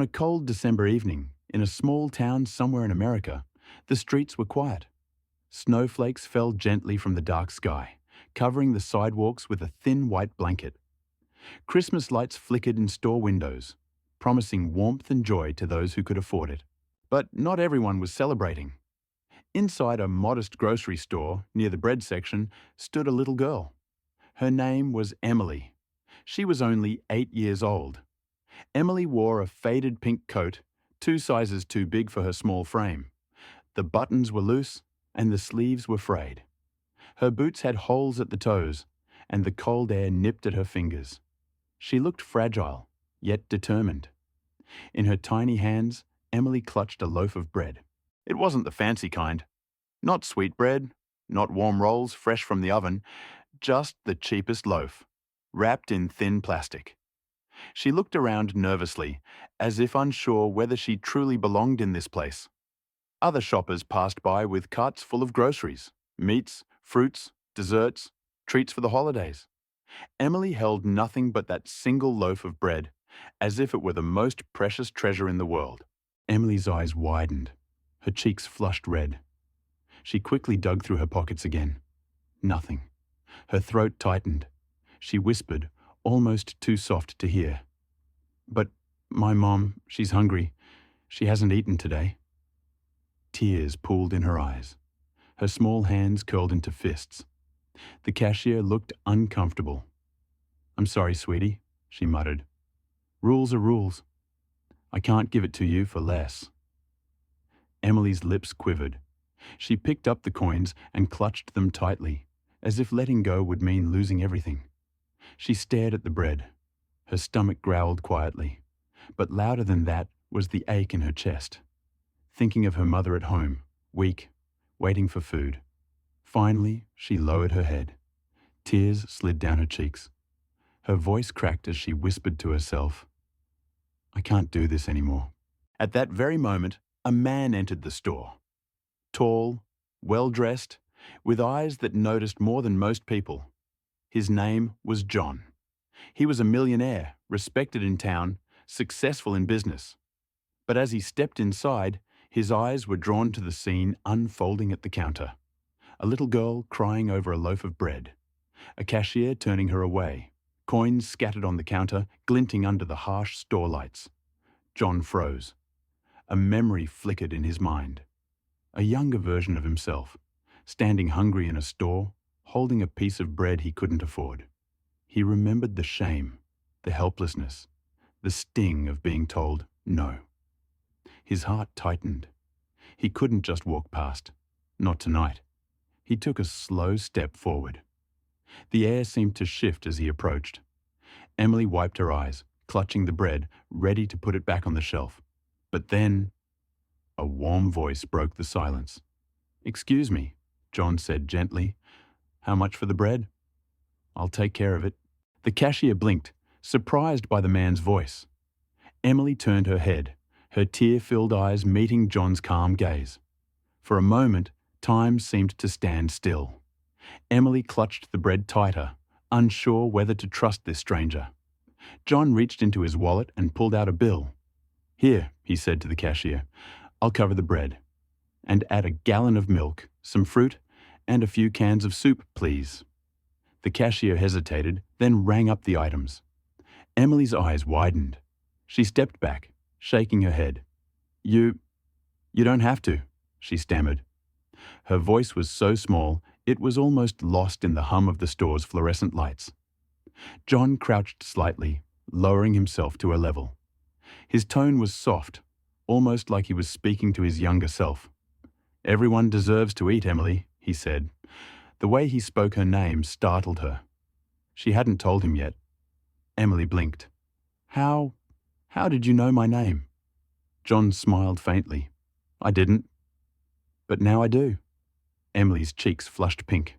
On a cold December evening, in a small town somewhere in America, the streets were quiet. Snowflakes fell gently from the dark sky, covering the sidewalks with a thin white blanket. Christmas lights flickered in store windows, promising warmth and joy to those who could afford it. But not everyone was celebrating. Inside a modest grocery store near the bread section stood a little girl. Her name was Emily. She was only 8 years old. Emily wore a faded pink coat, 2 sizes too big for her small frame. The buttons were loose and the sleeves were frayed. Her boots had holes at the toes, and the cold air nipped at her fingers. She looked fragile, yet determined. In her tiny hands, Emily clutched a loaf of bread. It wasn't the fancy kind. Not sweet bread, not warm rolls fresh from the oven, just the cheapest loaf, wrapped in thin plastic. She looked around nervously, as if unsure whether she truly belonged in this place. Other shoppers passed by with carts full of groceries, meats, fruits, desserts, treats for the holidays. Emily held nothing but that single loaf of bread, as if it were the most precious treasure in the world. Emily's eyes widened. Her cheeks flushed red. She quickly dug through her pockets again. Nothing. Her throat tightened. She whispered, almost too soft to hear. "But my mom, she's hungry. She hasn't eaten today." Tears pooled in her eyes. Her small hands curled into fists. The cashier looked uncomfortable. "I'm sorry, sweetie," she muttered. "Rules are rules. I can't give it to you for less." Emily's lips quivered. She picked up the coins and clutched them tightly, as if letting go would mean losing everything. She stared at the bread. Her stomach growled quietly, but louder than that was the ache in her chest. Thinking of her mother at home, weak, waiting for food. Finally, she lowered her head. Tears slid down her cheeks. Her voice cracked as she whispered to herself, "I can't do this anymore." At that very moment, a man entered the store. Tall, well-dressed, with eyes that noticed more than most people. His name was John. He was a millionaire, respected in town, successful in business. But as he stepped inside, his eyes were drawn to the scene unfolding at the counter. A little girl crying over a loaf of bread. A cashier turning her away. Coins scattered on the counter, glinting under the harsh store lights. John froze. A memory flickered in his mind. A younger version of himself, standing hungry in a store, holding a piece of bread he couldn't afford. He remembered the shame, the helplessness, the sting of being told no. His heart tightened. He couldn't just walk past. Not tonight. He took a slow step forward. The air seemed to shift as he approached. Emily wiped her eyes, clutching the bread, ready to put it back on the shelf. But then, a warm voice broke the silence. "Excuse me," John said gently. "How much for the bread?" "I'll take care of it." The cashier blinked, surprised by the man's voice. Emily turned her head, her tear-filled eyes meeting John's calm gaze. For a moment, time seemed to stand still. Emily clutched the bread tighter, unsure whether to trust this stranger. John reached into his wallet and pulled out a bill. "Here," he said to the cashier, "I'll cover the bread. And add a gallon of milk, some fruit, and a few cans of soup, please." The cashier hesitated, then rang up the items. Emily's eyes widened. She stepped back, shaking her head. You don't have to," she stammered. Her voice was so small, it was almost lost in the hum of the store's fluorescent lights. John crouched slightly, lowering himself to her level. His tone was soft, almost like he was speaking to his younger self. "Everyone deserves to eat, Emily," he said. The way he spoke her name startled her. She hadn't told him yet. Emily blinked. How did you know my name?" John smiled faintly. "I didn't. But now I do." Emily's cheeks flushed pink.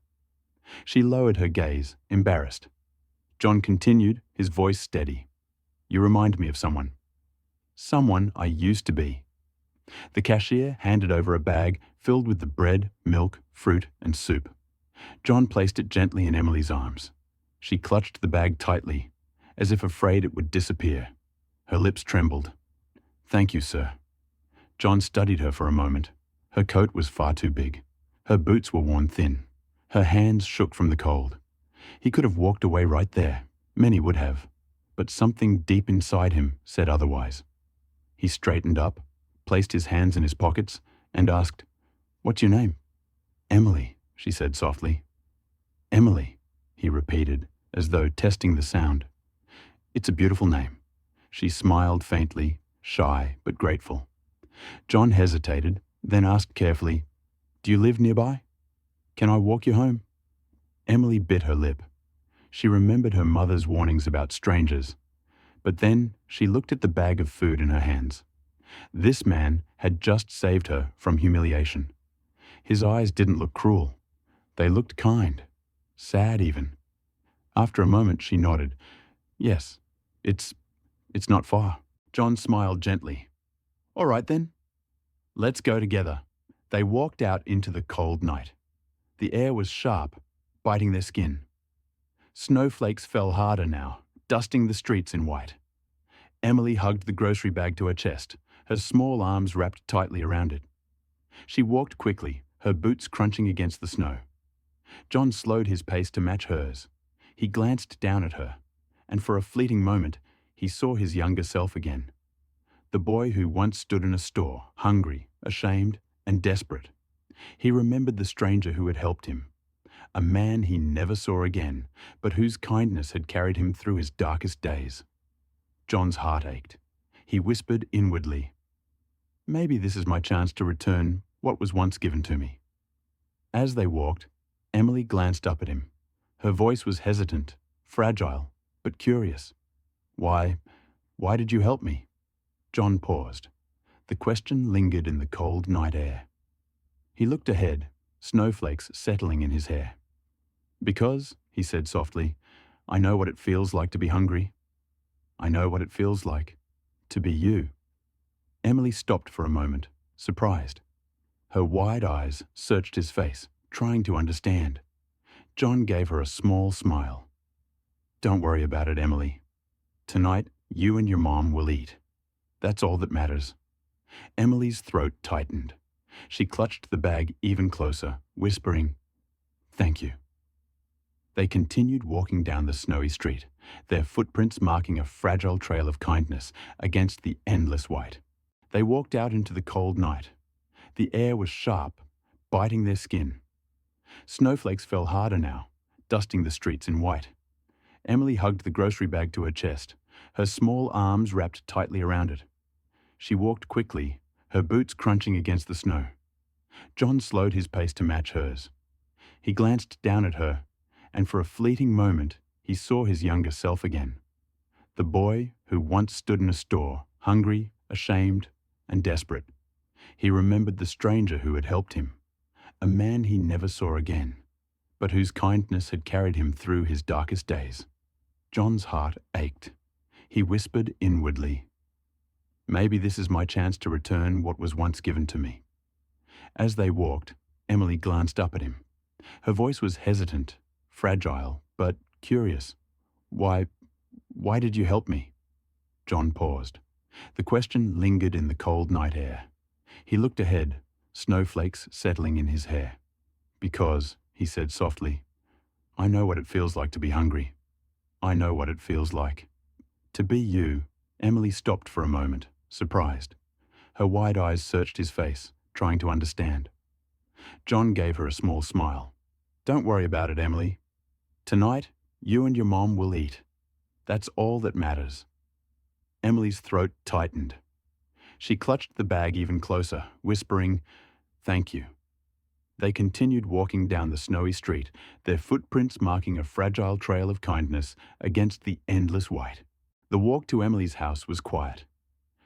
She lowered her gaze, embarrassed. John continued, his voice steady. "You remind me of someone. Someone I used to be." The cashier handed over a bag filled with the bread, milk, fruit, and soup. John placed it gently in Emily's arms. She clutched the bag tightly, as if afraid it would disappear. Her lips trembled. Thank you, sir. John studied her for a moment. Her coat was far too big. Her boots were worn thin. Her hands shook from the cold. He could have walked away right there. Many would have. But something deep inside him said otherwise. He straightened up, placed his hands in his pockets, and asked, "What's your name?" "Emily," she said softly. "Emily," he repeated, as though testing the sound. "It's a beautiful name." She smiled faintly, shy but grateful. John hesitated, then asked carefully, "Do you live nearby? Can I walk you home?" Emily bit her lip. She remembered her mother's warnings about strangers. But then she looked at the bag of food in her hands. This man had just saved her from humiliation. His eyes didn't look cruel. They looked kind, sad even. After a moment she nodded. "Yes, it's not far." John smiled gently. "All right then. Let's go together." They walked out into the cold night. The air was sharp, biting their skin. Snowflakes fell harder now, dusting the streets in white. Emily hugged the grocery bag to her chest, her small arms wrapped tightly around it. She walked quickly, her boots crunching against the snow. John slowed his pace to match hers. He glanced down at her, and for a fleeting moment, he saw his younger self again. The boy who once stood in a store, hungry, ashamed, and desperate. He remembered the stranger who had helped him. A man he never saw again, but whose kindness had carried him through his darkest days. John's heart ached. He whispered inwardly, "Maybe this is my chance to return what was once given to me." As they walked, Emily glanced up at him. Her voice was hesitant, fragile, but curious. Why did you help me?" John paused. The question lingered in the cold night air. He looked ahead, snowflakes settling in his hair. "Because," he said softly, "I know what it feels like to be hungry. I know what it feels like to be you." Emily stopped for a moment, surprised. Her wide eyes searched his face, trying to understand. John gave her a small smile. "Don't worry about it, Emily. Tonight, you and your mom will eat. That's all that matters." Emily's throat tightened. She clutched the bag even closer, whispering, "Thank you." They continued walking down the snowy street, their footprints marking a fragile trail of kindness against the endless white. They walked out into the cold night. The air was sharp, biting their skin. Snowflakes fell harder now, dusting the streets in white. Emily hugged the grocery bag to her chest, her small arms wrapped tightly around it. She walked quickly, her boots crunching against the snow. John slowed his pace to match hers. He glanced down at her, and for a fleeting moment, he saw his younger self again. The boy who once stood in a store, hungry, ashamed, and desperate. He remembered the stranger who had helped him, a man he never saw again, but whose kindness had carried him through his darkest days. John's heart ached. He whispered inwardly, "Maybe this is my chance to return what was once given to me." As they walked, Emily glanced up at him. Her voice was hesitant, fragile, but curious. Why did you help me?" John paused. The question lingered in the cold night air. He looked ahead, snowflakes settling in his hair. "Because," he said softly, "I know what it feels like to be hungry. I know what it feels like to be you." Emily stopped for a moment, surprised. Her wide eyes searched his face, trying to understand. John gave her a small smile. "Don't worry about it, Emily. Tonight, you and your mom will eat. That's all that matters." Emily's throat tightened. She clutched the bag even closer, whispering, "Thank you." They continued walking down the snowy street, their footprints marking a fragile trail of kindness against the endless white. The walk to Emily's house was quiet.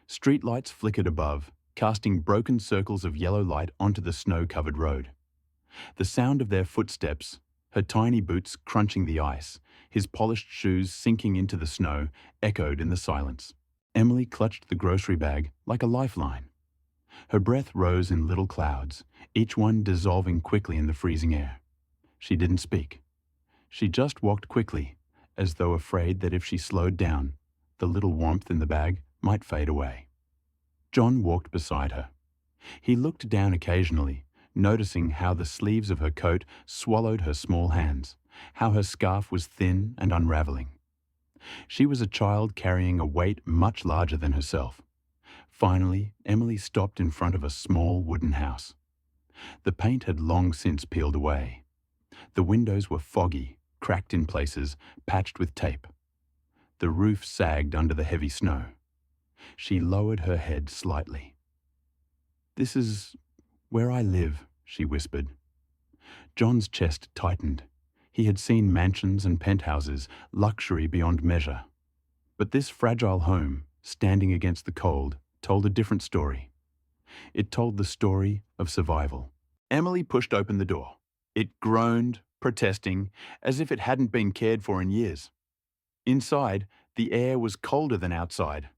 Streetlights flickered above, casting broken circles of yellow light onto the snow-covered road. The sound of their footsteps, her tiny boots crunching the ice, his polished shoes sinking into the snow, echoed in the silence. Emily clutched the grocery bag like a lifeline. Her breath rose in little clouds, each one dissolving quickly in the freezing air. She didn't speak. She just walked quickly, as though afraid that if she slowed down, the little warmth in the bag might fade away. John walked beside her. He looked down occasionally, noticing how the sleeves of her coat swallowed her small hands, how her scarf was thin and unraveling. She was a child carrying a weight much larger than herself. Finally, Emily stopped in front of a small wooden house. The paint had long since peeled away. The windows were foggy, cracked in places, patched with tape. The roof sagged under the heavy snow. She lowered her head slightly. "This is where I live," she whispered. John's chest tightened. He had seen mansions and penthouses, luxury beyond measure. But this fragile home, standing against the cold, told a different story. It told the story of survival. Emily pushed open the door. It groaned, protesting, as if it hadn't been cared for in years. Inside, the air was colder than outside.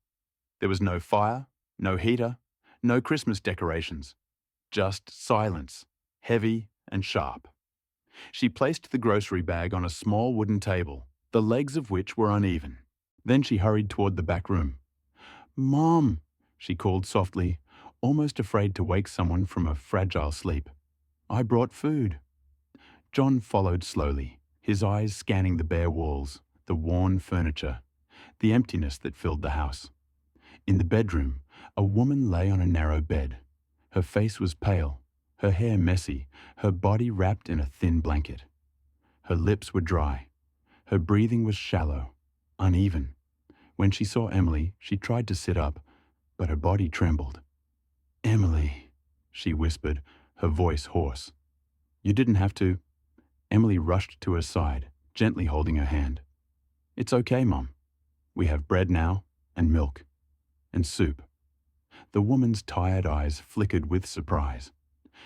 There was no fire, no heater, no Christmas decorations. Just silence, heavy and sharp. She placed the grocery bag on a small wooden table, the legs of which were uneven. Then she hurried toward the back room. "Mom," she called softly, almost afraid to wake someone from a fragile sleep. "I brought food." John followed slowly, his eyes scanning the bare walls, the worn furniture, the emptiness that filled the house. In the bedroom, a woman lay on a narrow bed. Her face was pale, her hair messy, her body wrapped in a thin blanket. Her lips were dry. Her breathing was shallow, uneven. When she saw Emily, she tried to sit up, but her body trembled. "Emily," she whispered, her voice hoarse. "You didn't have to." Emily rushed to her side, gently holding her hand. "It's okay, Mom. We have bread now, and milk, and soup." The woman's tired eyes flickered with surprise.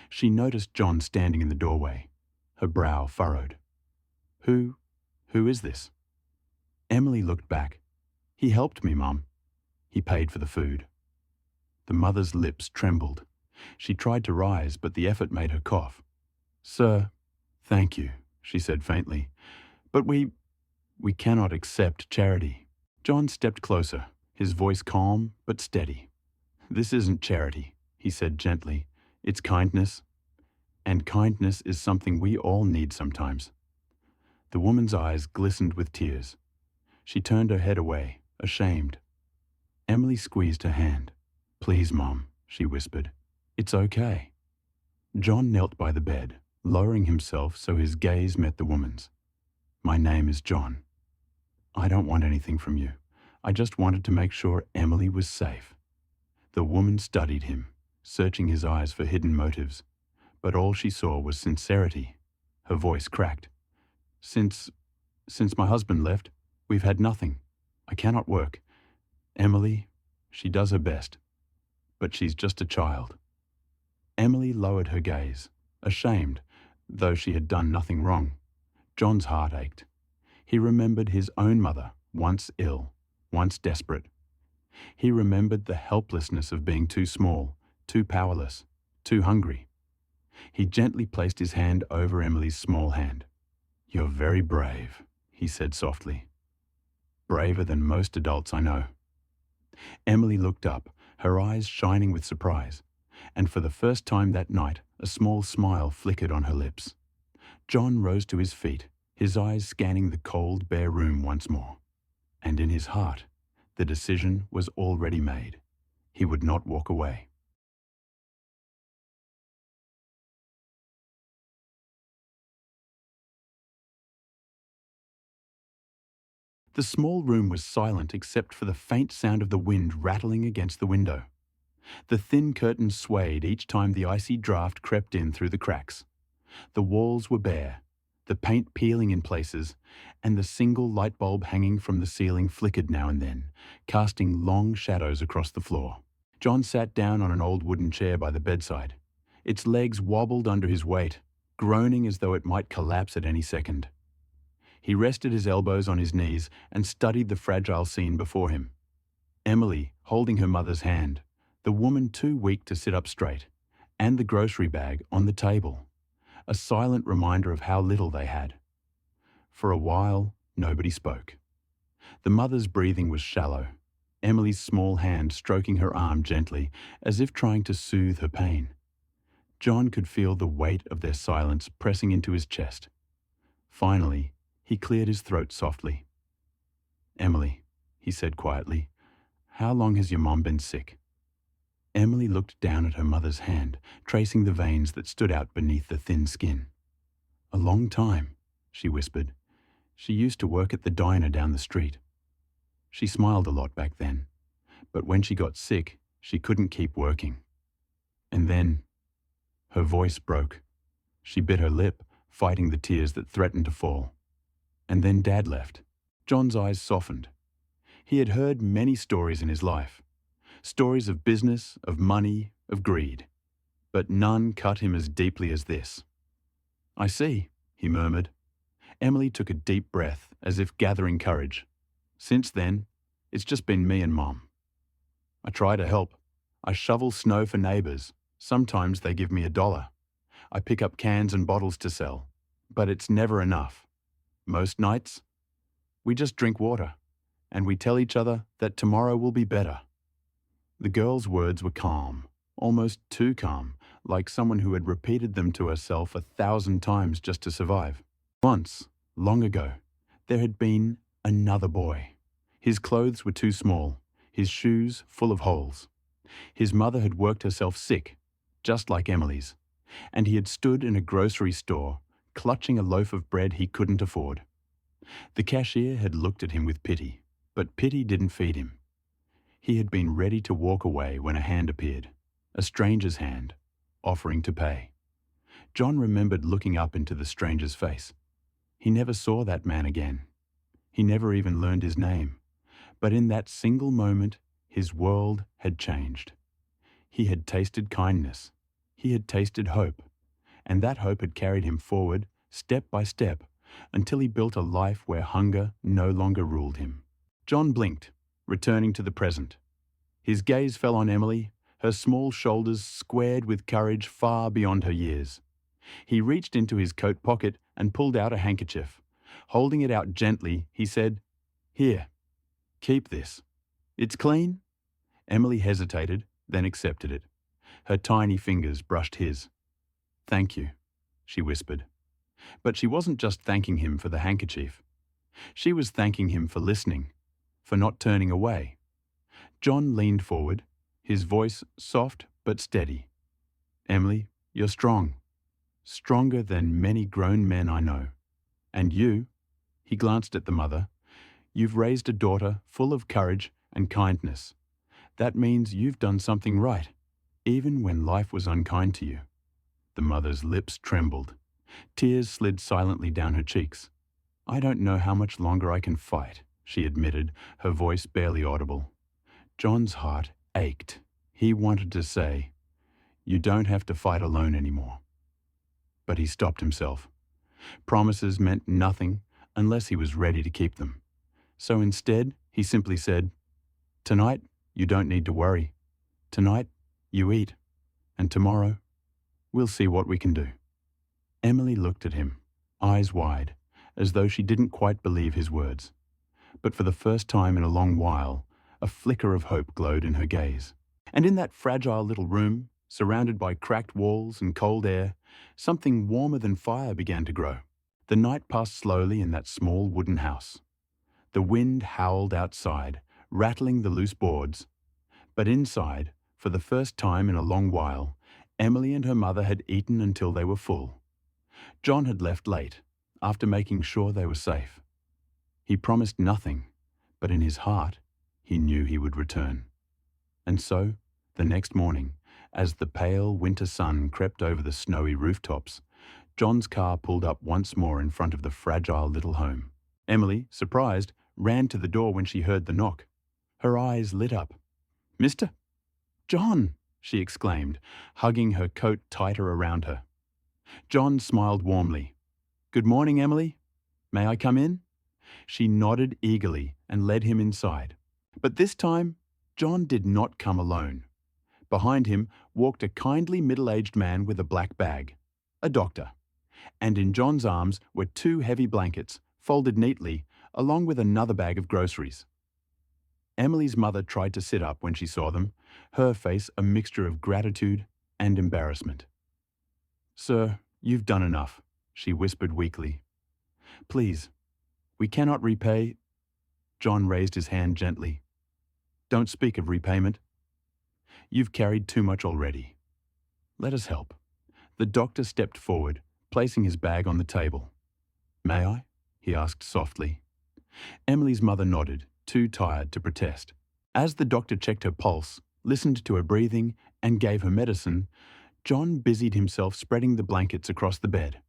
She noticed John standing in the doorway, her brow furrowed. Who is this?" Emily looked back. "He helped me, Mom. He paid for the food." The mother's lips trembled. She tried to rise, but the effort made her cough. "Sir, thank you," she said faintly, "but we cannot accept charity." John stepped closer, his voice calm but steady. "This isn't charity," he said gently. "It's kindness. And kindness is something we all need sometimes." The woman's eyes glistened with tears. She turned her head away, ashamed. Emily squeezed her hand. "Please, Mom," she whispered. "It's okay." John knelt by the bed, lowering himself so his gaze met the woman's. "My name is John. I don't want anything from you. I just wanted to make sure Emily was safe." The woman studied him, searching his eyes for hidden motives, but all she saw was sincerity. Her voice cracked. Since my husband left, we've had nothing. I cannot work. Emily, she does her best, but she's just a child." Emily lowered her gaze, ashamed, though she had done nothing wrong. John's heart ached. He remembered his own mother, once ill, once desperate. He remembered the helplessness of being too small, too powerless, too hungry. He gently placed his hand over Emily's small hand. "You're very brave," he said softly. "Braver than most adults I know." Emily looked up, her eyes shining with surprise, and for the first time that night, a small smile flickered on her lips. John rose to his feet, his eyes scanning the cold, bare room once more. And in his heart, the decision was already made. He would not walk away. The small room was silent except for the faint sound of the wind rattling against the window. The thin curtains swayed each time the icy draft crept in through the cracks. The walls were bare, the paint peeling in places, and the single light bulb hanging from the ceiling flickered now and then, casting long shadows across the floor. John sat down on an old wooden chair by the bedside. Its legs wobbled under his weight, groaning as though it might collapse at any second. He rested his elbows on his knees and studied the fragile scene before him. Emily, holding her mother's hand, the woman too weak to sit up straight, and the grocery bag on the table, a silent reminder of how little they had. For a while, nobody spoke. The mother's breathing was shallow. Emily's small hand stroking her arm gently, as if trying to soothe her pain. John could feel the weight of their silence pressing into his chest. Finally, he cleared his throat softly. "Emily," he said quietly, "how long has your mom been sick?" Emily looked down at her mother's hand, tracing the veins that stood out beneath the thin skin. "A long time," she whispered. "She used to work at the diner down the street. She smiled a lot back then, but when she got sick, she couldn't keep working. And then..." Her voice broke. She bit her lip, fighting the tears that threatened to fall. "And then Dad left." John's eyes softened. He had heard many stories in his life. Stories of business, of money, of greed. But none cut him as deeply as this. "I see," he murmured. Emily took a deep breath, as if gathering courage. "Since then, it's just been me and Mom. I try to help. I shovel snow for neighbours. Sometimes they give me $1. I pick up cans and bottles to sell. But it's never enough. Most nights, we just drink water, and we tell each other that tomorrow will be better." The girl's words were calm, almost too calm, like someone who had repeated them to herself 1,000 times just to survive. Once, long ago, there had been another boy. His clothes were too small, his shoes full of holes. His mother had worked herself sick, just like Emily's, and he had stood in a grocery store, clutching a loaf of bread he couldn't afford. The cashier had looked at him with pity, but pity didn't feed him. He had been ready to walk away when a hand appeared, a stranger's hand, offering to pay. John remembered looking up into the stranger's face. He never saw that man again. He never even learned his name. But in that single moment, his world had changed. He had tasted kindness. He had tasted hope. And that hope had carried him forward, step by step, until he built a life where hunger no longer ruled him. John blinked, returning to the present. His gaze fell on Emily, her small shoulders squared with courage far beyond her years. He reached into his coat pocket and pulled out a handkerchief. Holding it out gently, he said, "Here, keep this. It's clean?" Emily hesitated, then accepted it. Her tiny fingers brushed his. "Thank you," she whispered. But she wasn't just thanking him for the handkerchief. She was thanking him for listening, for not turning away. John leaned forward, his voice soft but steady. "Emily, you're strong. Stronger than many grown men I know. And you," he glanced at the mother, "you've raised a daughter full of courage and kindness. That means you've done something right, even when life was unkind to you." The mother's lips trembled. Tears slid silently down her cheeks. "I don't know how much longer I can fight," she admitted, her voice barely audible. John's heart ached. He wanted to say, "You don't have to fight alone anymore." But he stopped himself. Promises meant nothing unless he was ready to keep them. So instead, he simply said, "Tonight, you don't need to worry. Tonight, you eat. And tomorrow, we'll see what we can do." Emily looked at him, eyes wide, as though she didn't quite believe his words. But for the first time in a long while, a flicker of hope glowed in her gaze. And in that fragile little room, surrounded by cracked walls and cold air, something warmer than fire began to grow. The night passed slowly in that small wooden house. The wind howled outside, rattling the loose boards. But inside, for the first time in a long while, Emily and her mother had eaten until they were full. John had left late, after making sure they were safe. He promised nothing, but in his heart, he knew he would return. And so, the next morning, as the pale winter sun crept over the snowy rooftops, John's car pulled up once more in front of the fragile little home. Emily, surprised, ran to the door when she heard the knock. Her eyes lit up. "Mr. John!" she exclaimed, hugging her coat tighter around her. John smiled warmly. "Good morning, Emily. May I come in?" She nodded eagerly and led him inside. But this time, John did not come alone. Behind him walked a kindly middle-aged man with a black bag, a doctor. And in John's arms were 2 heavy blankets, folded neatly, along with another bag of groceries. Emily's mother tried to sit up when she saw them, her face a mixture of gratitude and embarrassment. "Sir, you've done enough," she whispered weakly. "Please, we cannot repay—" John raised his hand gently. "Don't speak of repayment. You've carried too much already. Let us help." The doctor stepped forward, placing his bag on the table. "May I?" he asked softly. Emily's mother nodded, too tired to protest. As the doctor checked her pulse, listened to her breathing, and gave her medicine, John busied himself spreading the blankets across the bed.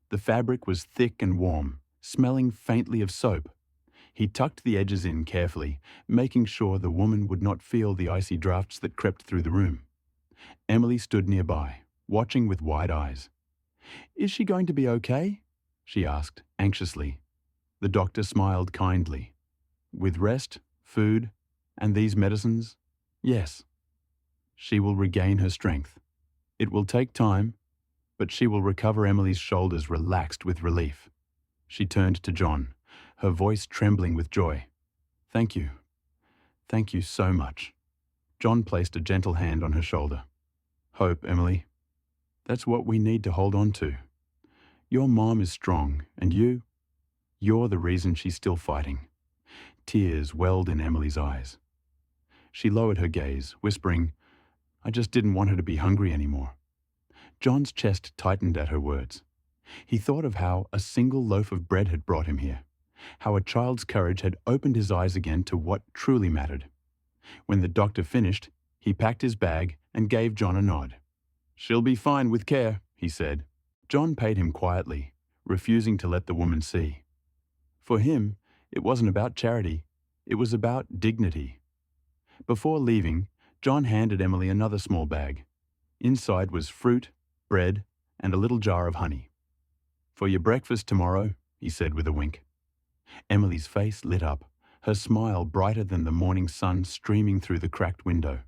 The fabric was thick and warm, smelling faintly of soap. He tucked the edges in carefully, making sure the woman would not feel the icy drafts that crept through the room. Emily stood nearby, watching with wide eyes. "Is she going to be okay?" she asked, anxiously. The doctor smiled kindly. "With rest, food, and these medicines, yes. She will regain her strength. It will take time, but she will recover." Emily's shoulders relaxed with relief. She turned to John, her voice trembling with joy. "Thank you. Thank you so much." John placed a gentle hand on her shoulder. "Hope, Emily. That's what we need to hold on to. Your mom is strong, and you're the reason she's still fighting." Tears welled in Emily's eyes. She lowered her gaze, whispering, "I just didn't want her to be hungry anymore." John's chest tightened at her words. He thought of how a single loaf of bread had brought him here, how a child's courage had opened his eyes again to what truly mattered. When the doctor finished, he packed his bag and gave John a nod. "She'll be fine with care," he said. John paid him quietly, refusing to let the woman see. For him, it wasn't about charity, it was about dignity. Before leaving, John handed Emily another small bag. Inside was fruit, bread, and a little jar of honey. "For your breakfast tomorrow," he said with a wink. Emily's face lit up, her smile brighter than the morning sun streaming through the cracked window.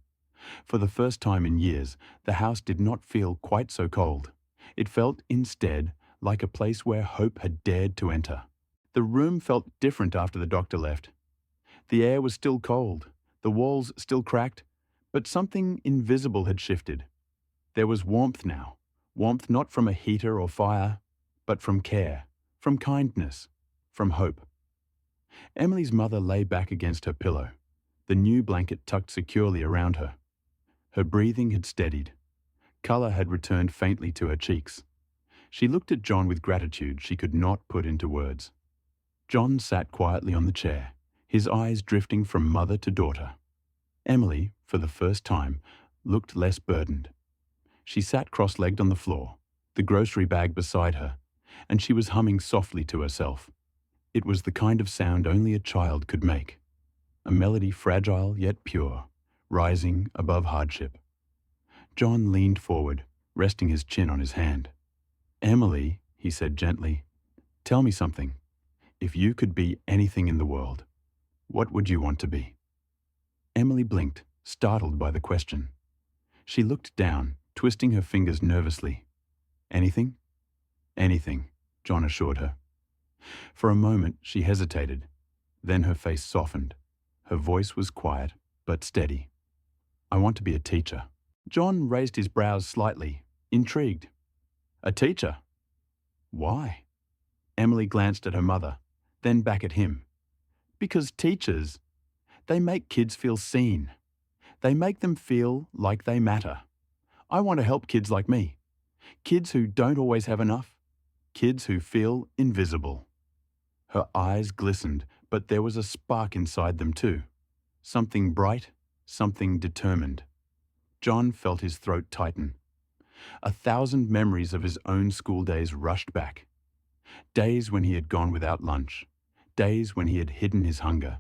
For the first time in years, the house did not feel quite so cold. It felt, instead, like a place where hope had dared to enter. The room felt different after the doctor left. The air was still cold, the walls still cracked, but something invisible had shifted. There was warmth now, warmth not from a heater or fire, but from care, from kindness, from hope. Emily's mother lay back against her pillow, the new blanket tucked securely around her. Her breathing had steadied. Colour had returned faintly to her cheeks. She looked at John with gratitude she could not put into words. John sat quietly on the chair, his eyes drifting from mother to daughter. Emily, for the first time, looked less burdened. She sat cross-legged on the floor, the grocery bag beside her, and she was humming softly to herself. It was the kind of sound only a child could make, a melody fragile yet pure, rising above hardship. John leaned forward, resting his chin on his hand. "Emily," he said gently, "tell me something. If you could be anything in the world, what would you want to be?" Emily blinked, startled by the question. She looked down, twisting her fingers nervously. "Anything?" "Anything," John assured her. For a moment she hesitated, then her face softened. Her voice was quiet, but steady. "I want to be a teacher." John raised his brows slightly, intrigued. "A teacher? Why?" Emily glanced at her mother, then back at him. "Because teachers, they make kids feel seen. They make them feel like they matter. I want to help kids like me. Kids who don't always have enough. Kids who feel invisible." Her eyes glistened, but there was a spark inside them too. Something bright, something determined. John felt his throat tighten. 1,000 memories of his own school days rushed back. Days when he had gone without lunch. Days when he had hidden his hunger.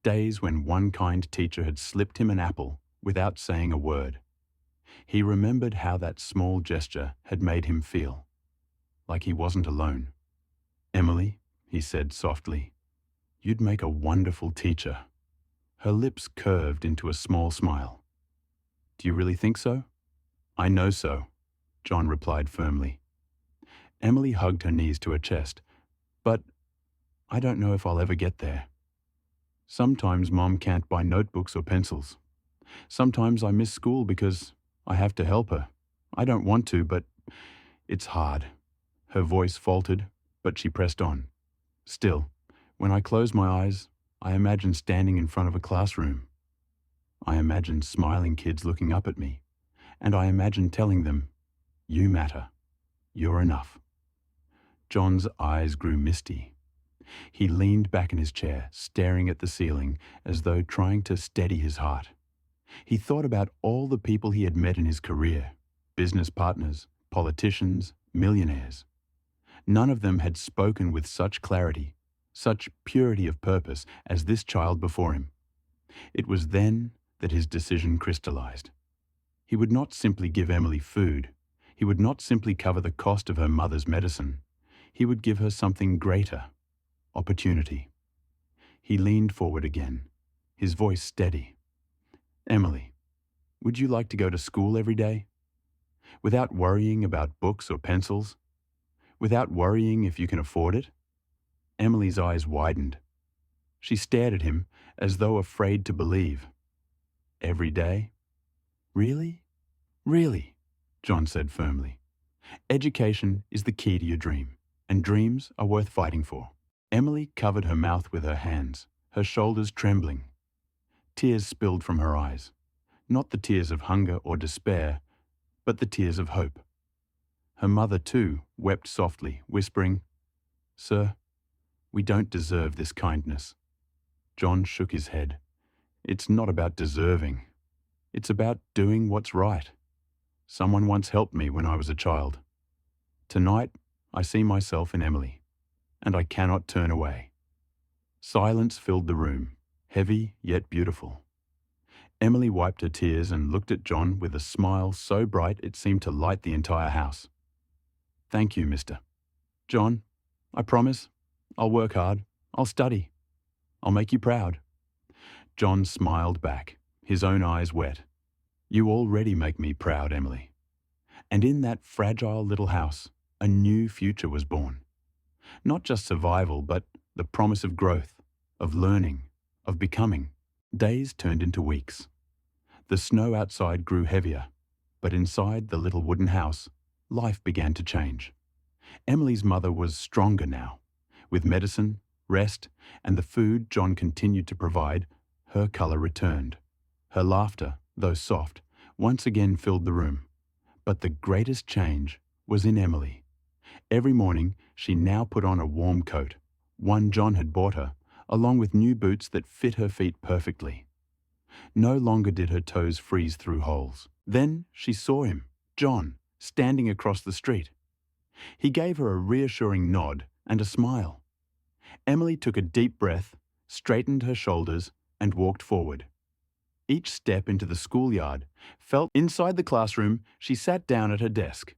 Days when one kind teacher had slipped him an apple without saying a word. He remembered how that small gesture had made him feel, like he wasn't alone. "Emily," he said softly, "you'd make a wonderful teacher." Her lips curved into a small smile. "Do you really think so?" "I know so," John replied firmly. Emily hugged her knees to her chest. "But I don't know if I'll ever get there." Sometimes Mom can't buy notebooks or pencils. Sometimes I miss school because I have to help her. I don't want to, but it's hard. Her voice faltered, but she pressed on. Still, when I close my eyes, I imagine standing in front of a classroom. I imagine smiling kids looking up at me, and I imagine telling them, "You matter. You're enough." John's eyes grew misty. He leaned back in his chair, staring at the ceiling as though trying to steady his heart. He thought about all the people he had met in his career, business partners, politicians, millionaires. None of them had spoken with such clarity, such purity of purpose as this child before him. It was then that his decision crystallized. He would not simply give Emily food. He would not simply cover the cost of her mother's medicine. He would give her something greater: opportunity. He leaned forward again, his voice steady. "Emily, would you like to go to school every day? Without worrying about books or pencils? Without worrying if you can afford it?" Emily's eyes widened. She stared at him as though afraid to believe. "Every day? Really? Really?" John said firmly. "Education is the key to your dream, and dreams are worth fighting for." Emily covered her mouth with her hands, her shoulders trembling. Tears spilled from her eyes, not the tears of hunger or despair, but the tears of hope. Her mother, too, wept softly, whispering, "Sir, we don't deserve this kindness." John shook his head. "It's not about deserving. It's about doing what's right. Someone once helped me when I was a child. Tonight, I see myself in Emily, and I cannot turn away." Silence filled the room, heavy yet beautiful. Emily wiped her tears and looked at John with a smile so bright it seemed to light the entire house. "Thank you, mister. John, I promise, I'll work hard. I'll study. I'll make you proud." John smiled back, his own eyes wet. "You already make me proud, Emily." And in that fragile little house, a new future was born. Not just survival, but the promise of growth, of learning, of becoming. Days turned into weeks. The snow outside grew heavier, but inside the little wooden house, life began to change. Emily's mother was stronger now. With medicine, rest, and the food John continued to provide, her color returned. Her laughter, though soft, once again filled the room. But the greatest change was in Emily. Every morning, she now put on a warm coat, one John had bought her, along with new boots that fit her feet perfectly. No longer did her toes freeze through holes. Then she saw him, John, standing across the street. He gave her a reassuring nod and a smile. Emily took a deep breath, straightened her shoulders, and walked forward. Each step into the schoolyard felt inside the classroom. She sat down at her desk.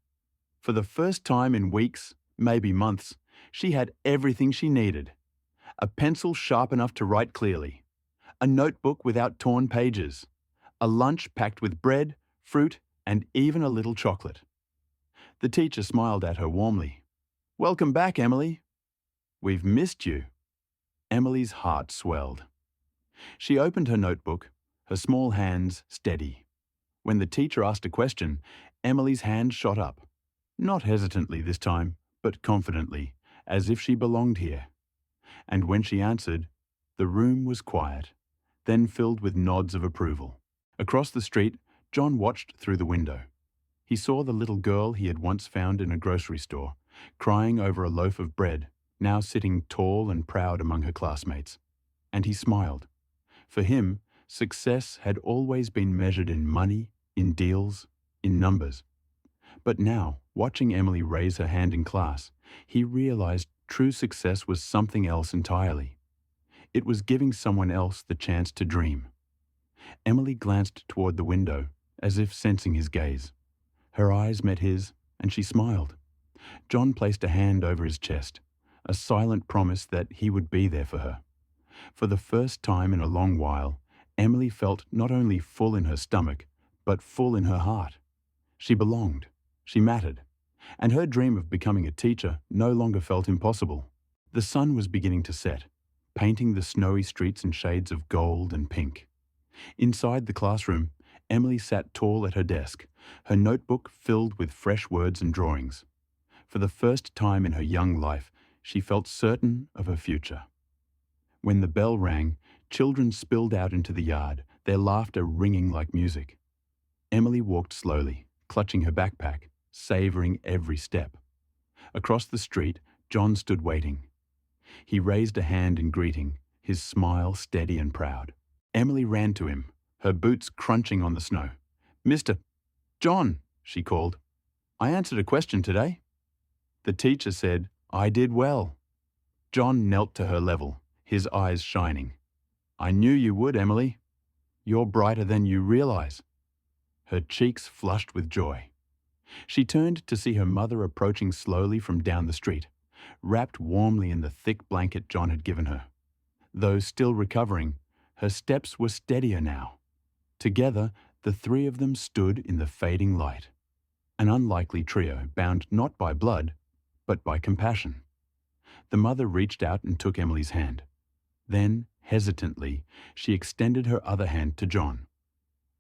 For the first time in weeks, maybe months, she had everything she needed. A pencil sharp enough to write clearly, a notebook without torn pages, a lunch packed with bread, fruit, and even a little chocolate. The teacher smiled at her warmly. "Welcome back, Emily. We've missed you." Emily's heart swelled. She opened her notebook, her small hands steady. When the teacher asked a question, Emily's hand shot up. Not hesitantly this time, but confidently, as if she belonged here. And when she answered, the room was quiet, then filled with nods of approval. Across the street, John watched through the window. He saw the little girl he had once found in a grocery store, crying over a loaf of bread, now sitting tall and proud among her classmates. And he smiled. For him, success had always been measured in money, in deals, in numbers. But now, watching Emily raise her hand in class, he realized true success was something else entirely. It was giving someone else the chance to dream. Emily glanced toward the window, as if sensing his gaze. Her eyes met his, and she smiled. John placed a hand over his chest, a silent promise that he would be there for her. For the first time in a long while, Emily felt not only full in her stomach, but full in her heart. She belonged, she mattered, and her dream of becoming a teacher no longer felt impossible. The sun was beginning to set, painting the snowy streets in shades of gold and pink. Inside the classroom, Emily sat tall at her desk, her notebook filled with fresh words and drawings. For the first time in her young life, she felt certain of her future. When the bell rang, children spilled out into the yard, their laughter ringing like music. Emily walked slowly, clutching her backpack, savoring every step. Across the street, John stood waiting. He raised a hand in greeting, his smile steady and proud. Emily ran to him, her boots crunching on the snow. "Mr. John," she called, "I answered a question today." The teacher said, "I did well." John knelt to her level, his eyes shining. "I knew you would, Emily. You're brighter than you realize." Her cheeks flushed with joy. She turned to see her mother approaching slowly from down the street, wrapped warmly in the thick blanket John had given her. Though still recovering, her steps were steadier now. Together, the three of them stood in the fading light. An unlikely trio bound not by blood, but by compassion. The mother reached out and took Emily's hand. Then, hesitantly, she extended her other hand to John.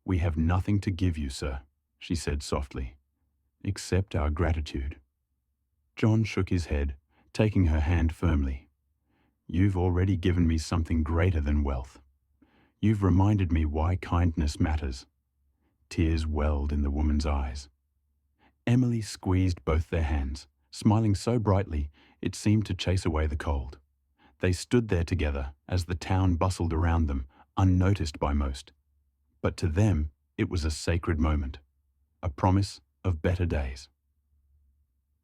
"We have nothing to give you, sir," she said softly, "except our gratitude." John shook his head, taking her hand firmly. "You've already given me something greater than wealth. You've reminded me why kindness matters." Tears welled in the woman's eyes. Emily squeezed both their hands, smiling so brightly it seemed to chase away the cold. They stood there together as the town bustled around them, unnoticed by most. But to them, it was a sacred moment, a promise of better days.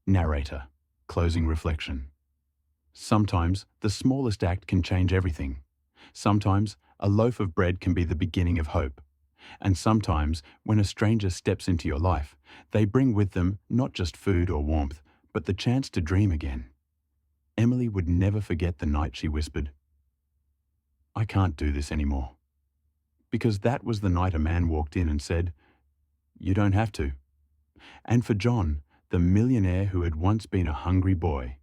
Narrator, closing reflection. Sometimes the smallest act can change everything. Sometimes a loaf of bread can be the beginning of hope. And sometimes, when a stranger steps into your life, they bring with them not just food or warmth, but the chance to dream again. Emily would never forget the night she whispered, "I can't do this anymore." Because that was the night a man walked in and said, "You don't have to." And for John, the millionaire who had once been a hungry boy,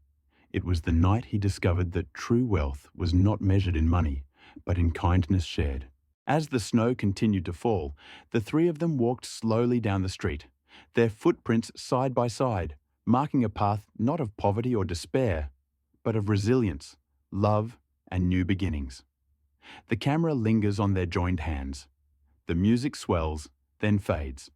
it was the night he discovered that true wealth was not measured in money, but in kindness shared. As the snow continued to fall, the three of them walked slowly down the street, their footprints side by side, marking a path not of poverty or despair, but of resilience, love, and new beginnings. The camera lingers on their joined hands. The music swells, then fades,